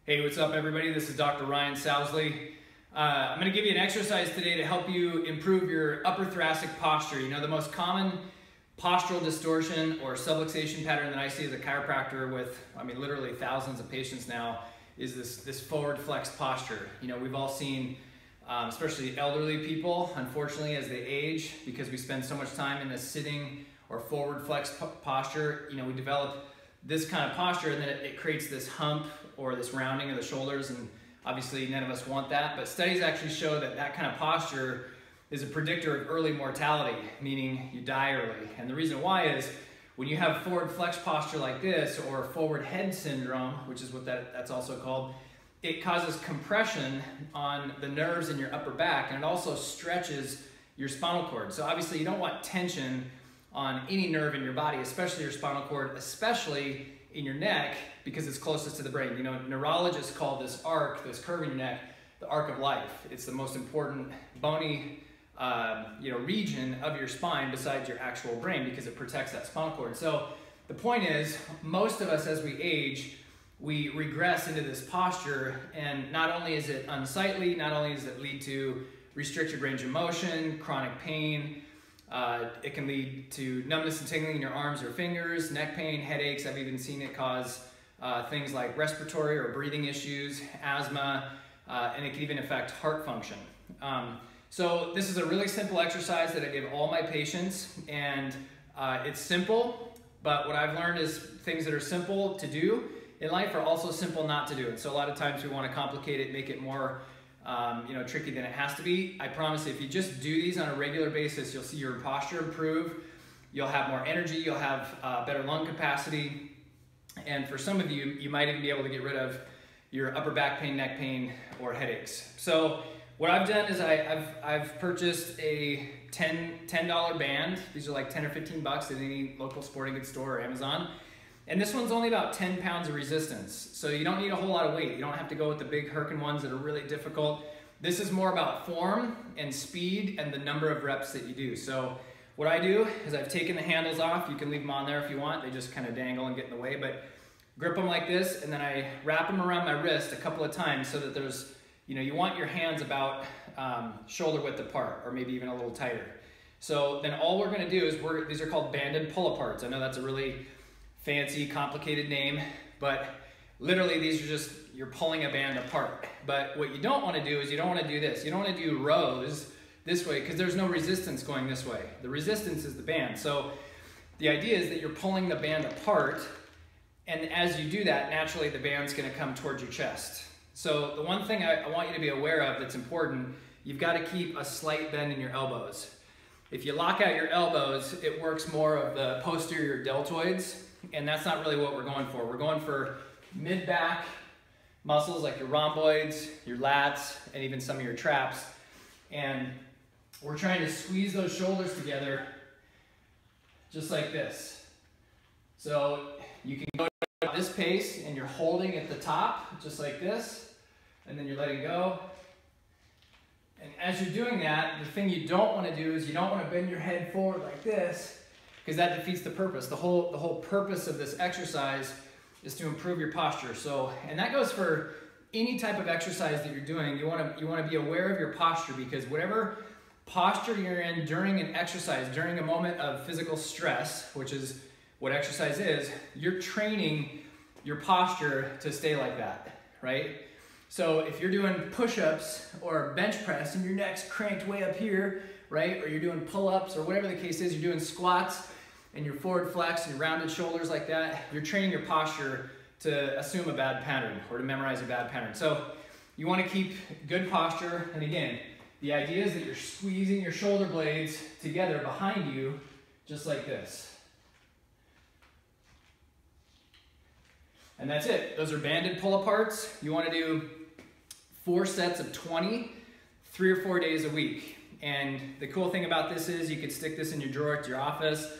Hey, what's up everybody? This is Dr. Ryan Sousley. I'm going to give you an exercise today to help you improve your upper thoracic posture. You know, the most common postural distortion or subluxation pattern that I see as a chiropractor with, literally thousands of patients now, is this forward flexed posture. You know, we've all seen, especially elderly people, unfortunately, as they age, because we spend so much time in this sitting or forward flexed posture, you know, we develop this kind of posture, and then it creates this hump or this rounding of the shoulders, and obviously none of us want that, but studies actually show that that kind of posture is a predictor of early mortality, meaning you die early. And the reason why is when you have forward flex posture like this, or forward head syndrome, which is what that's also called, it causes compression on the nerves in your upper back, and it also stretches your spinal cord. So obviously you don't want tension on any nerve in your body, especially your spinal cord, especially in your neck, because it's closest to the brain. You know, neurologists call this arc, this curve in your neck, the arc of life. It's the most important bony region of your spine besides your actual brain, because it protects that spinal cord. So the point is, most of us as we age, we regress into this posture, and not only is it unsightly, not only does it lead to restricted range of motion, chronic pain, it can lead to numbness and tingling in your arms or fingers, neck pain, headaches. I've even seen it cause things like respiratory or breathing issues, asthma, and it can even affect heart function. So this is a really simple exercise that I give all my patients, and it's simple, but what I've learned is things that are simple to do in life are also simple not to do. And so a lot of times we want to complicate it, make it more tricky than it has to be. I promise if you just do these on a regular basis, you'll see your posture improve, you'll have more energy, you'll have better lung capacity, and for some of you, you might even be able to get rid of your upper back pain, neck pain, or headaches. So what I've done is I've purchased a $10 band. These are like 10 or 15 bucks at any local sporting goods store or Amazon. And this one's only about 10 pounds of resistance. So you don't need a whole lot of weight. You don't have to go with the big Herkin ones that are really difficult. This is more about form and speed and the number of reps that you do. So what I do is I've taken the handles off. You can leave them on there if you want. They just kind of dangle and get in the way, but grip them like this, and then I wrap them around my wrist a couple of times so that there's, you want your hands about shoulder width apart, or maybe even a little tighter. So then all we're gonna do is these are called banded pull aparts. I know that's a really fancy, complicated name, but literally these are just, you're pulling a band apart. But what you don't want to do is you don't want to do this. You don't want to do rows this way, because there's no resistance going this way. The resistance is the band. So the idea is that you're pulling the band apart, and as you do that, naturally the band's going to come towards your chest. So the one thing I want you to be aware of that's important, you've got to keep a slight bend in your elbows. If you lock out your elbows, it works more of the posterior deltoids, and that's not really what we're going for. We're going for mid-back muscles like your rhomboids, your lats, and even some of your traps. And we're trying to squeeze those shoulders together just like this. So you can go at this pace, and you're holding at the top just like this, and then you're letting go. And as you're doing that, the thing you don't want to do is you don't want to bend your head forward like this, because that defeats the purpose. The whole purpose of this exercise is to improve your posture. So, and that goes for any type of exercise that you're doing. You want to be aware of your posture, because whatever posture you're in during an exercise, during a moment of physical stress, which is what exercise is, you're training your posture to stay like that, right? So if you're doing push-ups or bench press and your neck's cranked way up here, right? Or you're doing pull-ups, or whatever the case is, you're doing squats and your forward flex and your rounded shoulders like that, you're training your posture to assume a bad pattern or to memorize a bad pattern. So you want to keep good posture. And again, the idea is that you're squeezing your shoulder blades together behind you, just like this. And that's it. Those are banded pull-aparts. You want to do 4 sets of 20, 3 or 4 days a week. And the cool thing about this is you could stick this in your drawer at your office.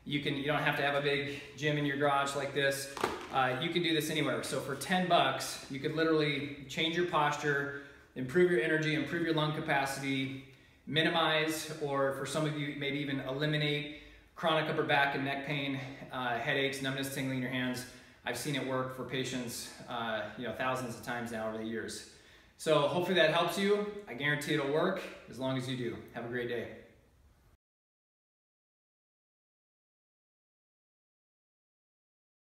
You don't have to have a big gym in your garage like this. You can do this anywhere. So for 10 bucks, you could literally change your posture, improve your energy, improve your lung capacity, minimize, or for some of you, maybe even eliminate chronic upper back and neck pain, headaches, numbness, tingling in your hands. I've seen it work for patients, thousands of times now over the years. So hopefully that helps you. I guarantee it'll work as long as you do. Have a great day.